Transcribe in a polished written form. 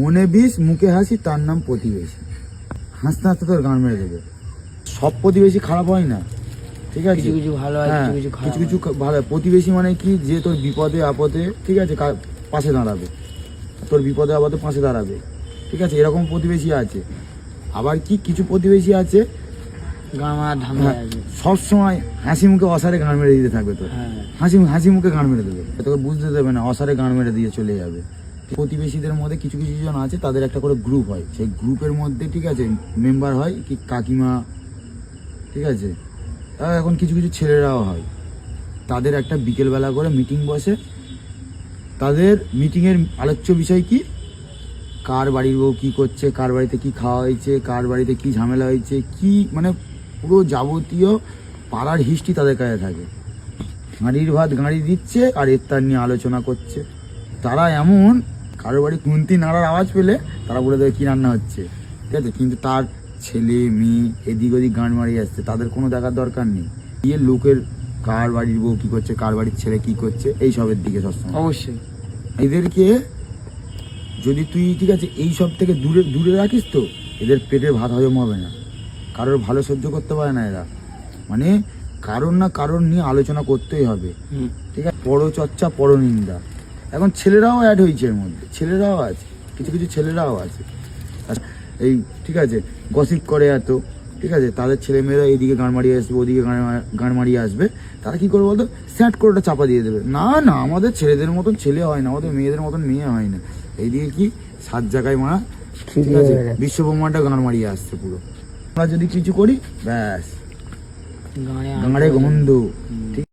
মনে বিষ মুখে হাসি, তার নাম প্রতিবেশী। হাসতে হাসতে তোর গান মেরে দেবে। সব প্রতিবেশী খারাপ হয় না, ঠিক আছে, কিছু কিছু ভালো হয়, হ্যাঁ, কিছু কিছু কিছু ভালো। প্রতিবেশী মানে কি, যে তোর বিপদে আপদে, ঠিক আছে, পাশে দাঁড়াবে, তোর বিপদে আপদে পাশে দাঁড়াবে, ঠিক আছে, এরকম প্রতিবেশী আছে। আবার কি কিছু প্রতিবেশী আছে গান মারা ধান্দা আছে। সবসময় হাসি মুখে অসারে গান মেরে দিতে থাকবে তোর, হ্যাঁ, হাসি মুখে গান মেরে দেবে, তোকে বুঝতে দেবে না, অসারে গান মেরে দিয়ে চলে যাবে। প্রতিবেশীদের মধ্যে কিছু কিছু জন আছে, তাদের একটা করে গ্রুপ হয়, সেই গ্রুপের মধ্যে, ঠিক আছে, মেম্বার হয় কি কাকিমা, ঠিক আছে, এখন কিছু কিছু ছেলেরাও হয়। তাদের একটা বিকেলবেলা করে মিটিং বসে। তাদের মিটিংয়ের আলোচ্য বিষয় কি, কার বাড়ির বউ কী করছে, কার বাড়িতে কি খাওয়া হয়েছে, কার বাড়িতে কি ঝামেলা হয়েছে, কি মানে পুরো যাবতীয় পাড়ার হিস্ট্রি তাদের কাছে থাকে। গাড়ির ভাত গাড়ি দিচ্ছে আর ইফতার নিয়ে আলোচনা করছে। তারা এমন, কারোর বাড়ি খুন্তি নাড়ার আওয়াজ পেলে তারা বলে দেবে কী রান্না হচ্ছে, ঠিক আছে, কিন্তু তার ছেলে মেয়ে এদিক ওদিক গান মারিয়ে আসছে, তাদের কোনো দেখার দরকার নেই। গিয়ে লোকের কার বাড়ির বউ কী করছে, কার বাড়ির ছেলে কী করছে, এই সবের দিকে সবসময়। অবশ্যই এদেরকে যদি তুই, ঠিক আছে, এই সব থেকে দূরে দূরে রাখিস, তো এদের পেটের ভাত হজম হবে না। কারোর ভালো সহ্য করতে পারে না এরা, মানে কারণ না কারণ নিয়ে আলোচনা করতেই হবে, ঠিক আছে। পরচর্চা পরনিন্দা, এখন ছেলেরাও অ্যাড হয়েছে এর মধ্যে, ছেলেরাও আছে, কিছু কিছু ছেলেরাও আছে এই, ঠিক আছে, গসিপ করে এত, ঠিক আছে, তাদের ছেলেমেয়েরা এইদিকে গান মারিয়ে আসবে, ওদিকে গান মারিয়ে আসবে। তারা কি করবে বলতো, স্যাট করে ওটা চাপা দিয়ে দেবে, না না আমাদের ছেলেদের মতন ছেলে হয় না, আমাদের মেয়েদের মতন মেয়ে হয় না। এইদিকে কি 7 জায়গায় মারা, ঠিক আছে, বিশ্বব্রহ্মাণ্ড গান মারিয়ে আসছে পুরো। আমরা যদি কিছু করি ব্যাস গানে গাঁড়ে গন্ধ, ঠিক